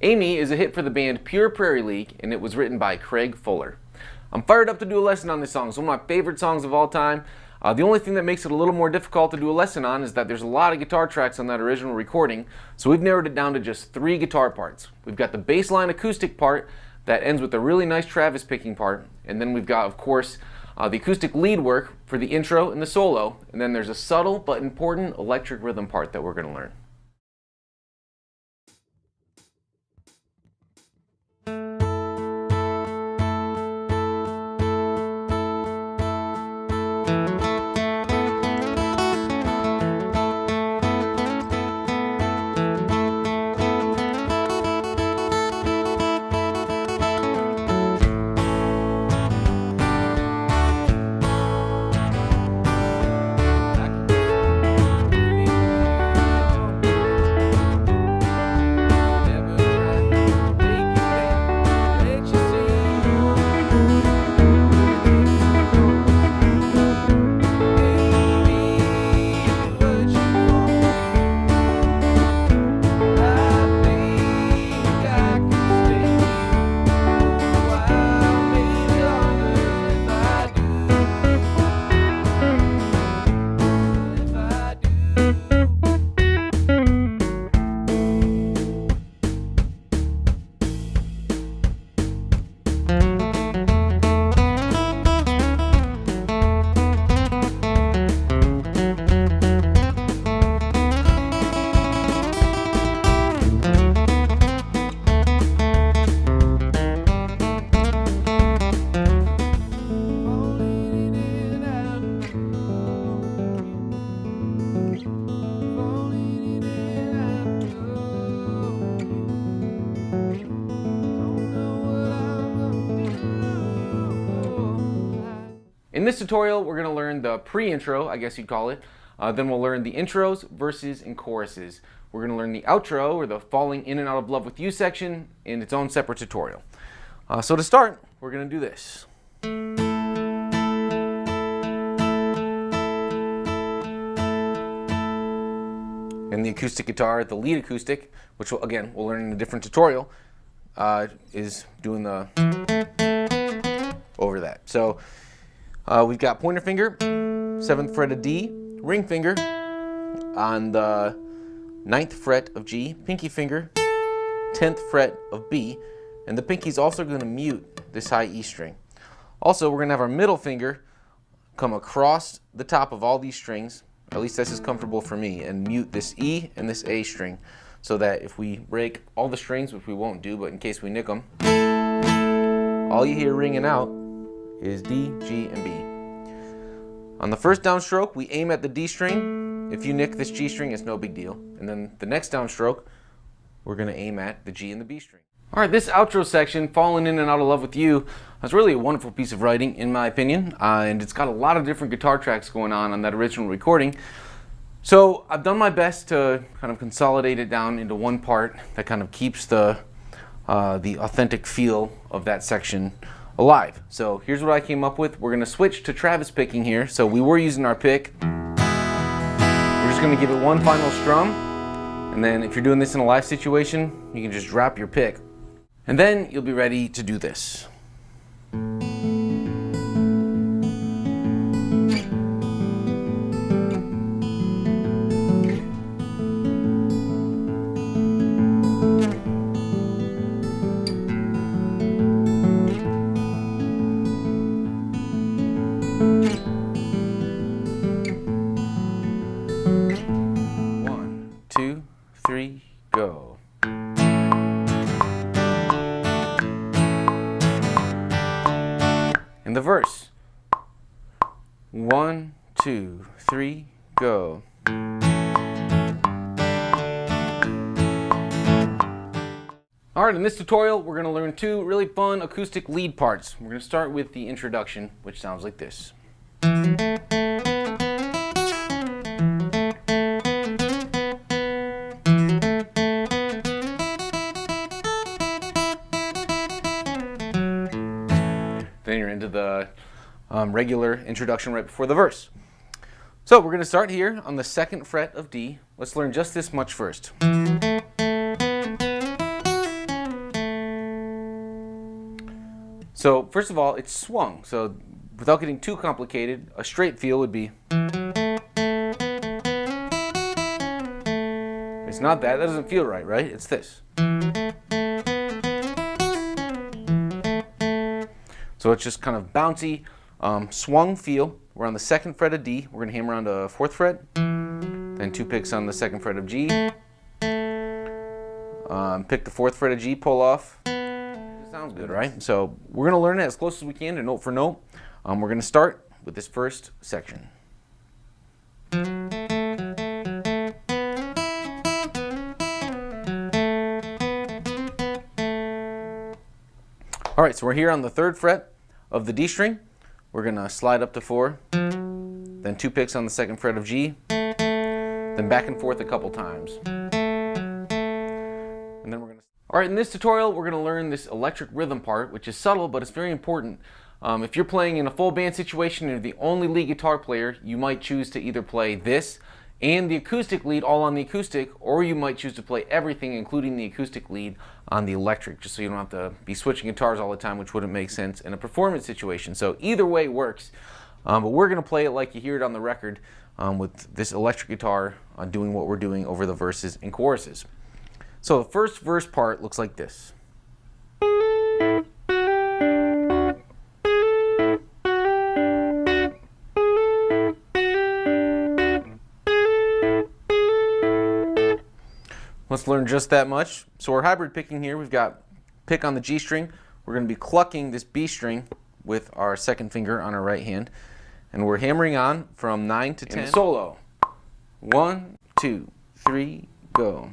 Amie is a hit for the band Prairie, and it was written by Craig Fuller. I'm fired up to do a lesson on this song. It's one of my favorite songs of all time. The only thing that makes it a little more difficult to do a lesson on is that there's a lot of guitar tracks on that original recording, so we've narrowed it down to just 3 guitar parts. We've got the bass line acoustic part that ends with a really nice Travis picking part, and then we've got, of course, the acoustic lead work for the intro and the solo, and then there's a subtle but important electric rhythm part that we're going to learn. In this tutorial, we're going to learn the pre-intro, I guess you'd call it. Then we'll learn the intros, verses, and choruses. We're going to learn the outro, or the falling in and out of love with you section, in its own separate tutorial. So to start, we're going to do this. And the acoustic guitar, the lead acoustic, which we'll learn in a different tutorial, is doing the over that. So we've got pointer finger, 7th fret of D, ring finger on the 9th fret of G, pinky finger, 10th fret of B, and the pinky's also going to mute this high E string. Also, we're going to have our middle finger come across the top of all these strings, at least this is comfortable for me, and mute this E and this A string, so that if we break all the strings, which we won't do, but in case we nick them, all you hear ringing out is D, G, and B. On the first downstroke, we aim at the D string. If you nick this G string, it's no big deal. And then the next downstroke, we're going to aim at the G and the B string. All right, this outro section, Falling In and Out of Love With You, is really a wonderful piece of writing, in my opinion. And it's got a lot of different guitar tracks going on that original recording. So I've done my best to kind of consolidate it down into one part that kind of keeps the authentic feel of that section alive. So here's what I came up with. We're going to switch to Travis picking here. So we were using our pick. We're just going to give it one final strum, and then if you're doing this in a live situation, you can just drop your pick, and then you'll be ready to do this. Go. In the verse. 1, 2, 3, go. Alright, in this tutorial we're going to learn 2 really fun acoustic lead parts. We're going to start with the introduction, which sounds like this. Then you're into the regular introduction right before the verse. So we're going to start here on the 2nd fret of D. Let's learn just this much first. Then So first of all, it's swung. So without getting too complicated, a straight feel would be. It's not that. That doesn't feel right, right? It's this. So it's just kind of bouncy, swung feel. We're on the 2nd fret of D. We're going to hammer on the 4th fret. Then 2 picks on the 2nd fret of G. Pick the 4th fret of G, pull off. It sounds good, right? So we're going to learn it as close as we can to note for note. We're going to start with this first section. All right, so we're here on the 3rd fret of the D string. We're going to slide up to 4, then 2 picks on the 2nd fret of G, then back and forth a couple times. And then we're going to... All right, in this tutorial, we're going to learn this electric rhythm part, which is subtle, but it's very important. If you're playing in a full band situation and you're the only lead guitar player, you might choose to either play this and the acoustic lead all on the acoustic, or you might choose to play everything, including the acoustic lead, on the electric, just so you don't have to be switching guitars all the time, which wouldn't make sense in a performance situation. So either way works, but we're going to play it like you hear it on the record, with this electric guitar doing what we're doing over the verses and choruses. So the first verse part looks like this. Let's learn just that much. So we're hybrid picking here. We've got pick on the G string. We're going to be clucking this B string with our 2nd finger on our right hand. And we're hammering on from 9 to 10. And solo. 1, 2, 3, go.